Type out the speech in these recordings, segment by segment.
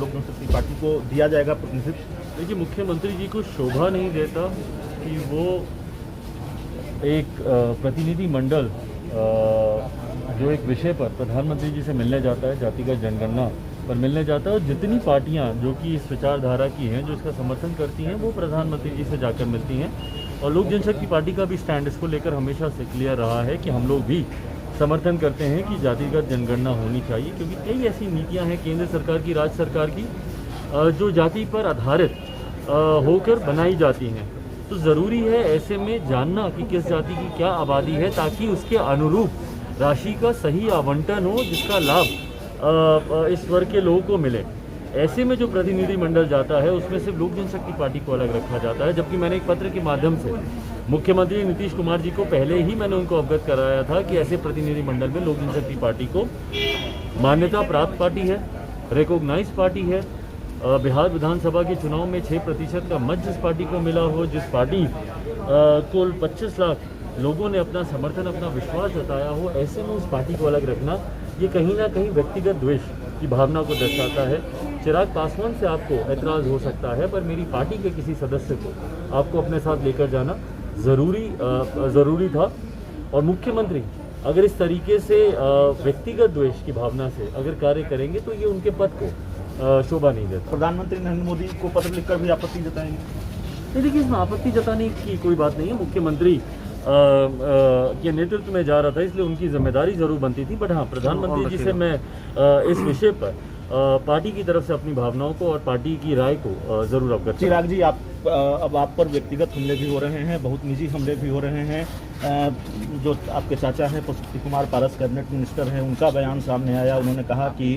लोक जनशक्ति पार्टी को दिया जाएगा प्रतिनिधित्व? देखिए, मुख्यमंत्री जी को शोभा नहीं देता कि वो एक प्रतिनिधि मंडल जो एक विषय पर प्रधानमंत्री जी से मिलने जाता है, जातिगत जनगणना पर मिलने जाता है, और जितनी पार्टियां जो कि इस विचारधारा की हैं, जो इसका समर्थन करती हैं, वो प्रधानमंत्री जी से जाकर मिलती हैं। और लोक जनशक्ति पार्टी का भी स्टैंड इसको लेकर हमेशा से क्लियर रहा है कि हम लोग भी समर्थन करते हैं कि जातिगत जनगणना होनी चाहिए, क्योंकि कई ऐसी नीतियां हैं केंद्र सरकार की, राज्य सरकार की, जो जाति पर आधारित होकर बनाई जाती हैं। तो ज़रूरी है ऐसे में जानना कि किस जाति की क्या आबादी है, ताकि उसके अनुरूप राशि का सही आवंटन हो, जिसका लाभ इस वर्ग के लोगों को मिले। ऐसे में जो प्रतिनिधि मंडल जाता है उसमें सिर्फ लोक जनशक्ति पार्टी को अलग रखा जाता है, जबकि मैंने एक पत्र के माध्यम से मुख्यमंत्री नीतीश कुमार जी को पहले ही मैंने उनको अवगत कराया था कि ऐसे प्रतिनिधि मंडल में लोक जनशक्ति पार्टी को मान्यता प्राप्त पार्टी है, रिकॉग्नाइज पार्टी है। बिहार विधानसभा के चुनाव में 6% का मत जिस पार्टी को मिला हो, जिस पार्टी को 25 लाख लोगों ने अपना समर्थन, अपना विश्वास जताया हो, ऐसे में उस पार्टी को अलग रखना ये कहीं ना कहीं व्यक्तिगत द्वेष की भावना को दर्शाता है। चिराग पासवान से आपको ऐतराज़ हो सकता है, पर मेरी पार्टी के किसी सदस्य को आपको अपने साथ लेकर जाना ज़रूरी था। और मुख्यमंत्री अगर इस तरीके से व्यक्तिगत द्वेष की भावना से अगर कार्य करेंगे तो ये उनके पद को शोभा नहीं देता। प्रधानमंत्री नरेंद्र मोदी को पत्र लिखकर भी आपत्ति जताएंगे? नहीं, देखिए, इसमें आपत्ति जताने की कोई बात नहीं है। मुख्यमंत्री के नेतृत्व में जा रहा था, इसलिए उनकी जिम्मेदारी जरूर बनती थी। बट हाँ, प्रधानमंत्री जी से मैं इस विषय पर पार्टी की तरफ से अपनी भावनाओं को और पार्टी की राय को जरूर अवगत। चिराग जी, अब आप पर व्यक्तिगत हमले भी हो रहे हैं, बहुत निजी हमले भी हो रहे हैं। जो आपके चाचा हैं पशुपति कुमार पारस, कैबिनेट मिनिस्टर हैं, उनका बयान सामने आया। उन्होंने कहा कि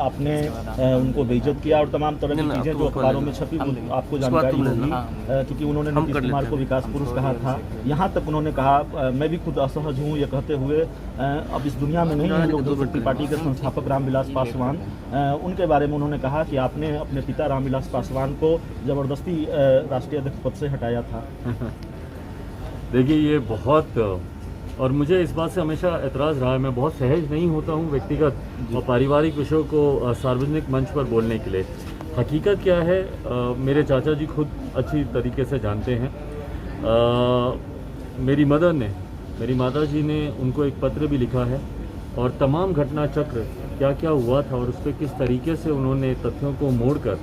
आपने उनको बेइज्जत किया और तमाम तरह की चीज़ें जो अखबारों में छपी आपको जानकारी होगी, क्योंकि उन्होंने नीतीश कुमार को विकास पुरुष कहा था। यहाँ तक उन्होंने कहा, मैं भी खुद असहज हूँ ये कहते हुए, अब इस दुनिया में नहीं है लोक जनशक्ति पार्टी के संस्थापक रामविलास पासवान। उनके बारे में उन्होंने कहा कि आपने अपने पिता रामविलास पासवान को जबरदस्ती राष्ट्रीय अध्यक्ष पद से हटाया था। देखिए, ये बहुत, और मुझे इस बात से हमेशा एतराज़ रहा है, मैं बहुत सहज नहीं होता हूँ व्यक्तिगत और पारिवारिक विषयों को सार्वजनिक मंच पर बोलने के लिए। हकीकत क्या है, मेरे चाचा जी खुद अच्छी तरीके से जानते हैं। मेरी मदर ने, मेरी माता जी ने उनको एक पत्र भी लिखा है, और तमाम घटना चक्र क्या क्या हुआ था और उस पर किस तरीके से उन्होंने तथ्यों को मोड़कर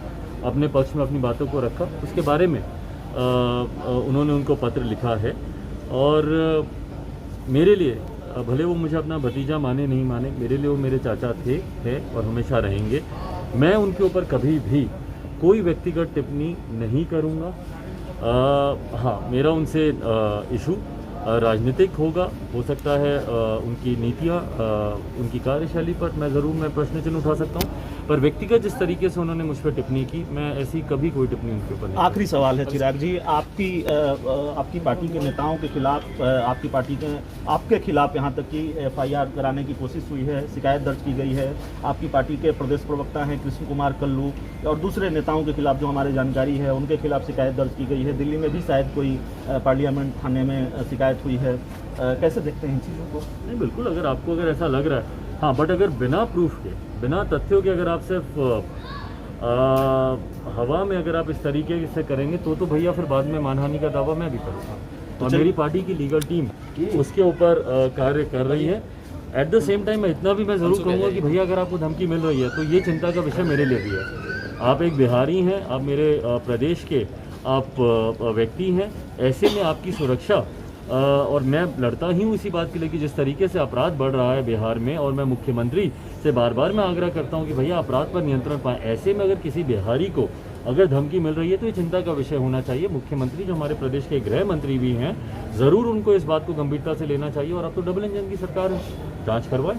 अपने पक्ष में अपनी बातों को रखा, उसके बारे में उन्होंने उनको पत्र लिखा है। और मेरे लिए, भले वो मुझे अपना भतीजा माने नहीं माने, मेरे लिए वो मेरे चाचा थे, हैं और हमेशा रहेंगे। मैं उनके ऊपर कभी भी कोई व्यक्तिगत टिप्पणी नहीं करूँगा। हाँ, मेरा उनसे इशू राजनीतिक होगा, हो सकता है उनकी नीतियाँ, उनकी कार्यशैली पर मैं प्रश्न चिन्ह उठा सकता हूँ, पर व्यक्तिगत जिस तरीके से उन्होंने मुझ पर टिप्पणी की, मैं ऐसी कभी कोई टिप्पणी उनके ऊपर नहीं। आखिरी सवाल है चिराग जी, आपकी पार्टी के नेताओं के खिलाफ, आपके खिलाफ यहाँ तक कि FIR कराने की कोशिश हुई है, शिकायत दर्ज की गई है। आपकी पार्टी के प्रदेश प्रवक्ता हैं कृष्ण कुमार कल्लू और दूसरे नेताओं के खिलाफ जो हमारे जानकारी है उनके खिलाफ शिकायत दर्ज की गई है। दिल्ली में भी शायद कोई पार्लियामेंट थाने में शिकायत हुई है। कैसे देखते हैं इन चीज़ों को? नहीं, बिल्कुल, अगर ऐसा लग रहा है, हाँ, बट अगर बिना प्रूफ के, बिना तथ्यों के अगर आप सिर्फ हवा में अगर आप इस तरीके से करेंगे तो भैया फिर बाद में मानहानि का दावा मैं भी करूँगा। और मेरी पार्टी की लीगल टीम उसके ऊपर कार्य कर रही है। एट द सेम टाइम मैं इतना भी मैं ज़रूर कहूँगा कि भैया अगर आपको धमकी मिल रही है तो ये चिंता का विषय मेरे लिए भी है। आप एक बिहारी हैं, आप मेरे प्रदेश के आप व्यक्ति हैं, ऐसे में आपकी सुरक्षा और मैं लड़ता ही हूँ इसी बात के लिए कि जिस तरीके से अपराध बढ़ रहा है बिहार में, और मैं मुख्यमंत्री से बार बार मैं आग्रह करता हूँ कि भैया अपराध पर नियंत्रण पाएँ। ऐसे में अगर किसी बिहारी को अगर धमकी मिल रही है तो ये चिंता का विषय होना चाहिए। मुख्यमंत्री जो हमारे प्रदेश के गृह मंत्री भी हैं, ज़रूर उनको इस बात को गंभीरता से लेना चाहिए। और अब तो डबल इंजन की सरकार है, जाँच करवाएं।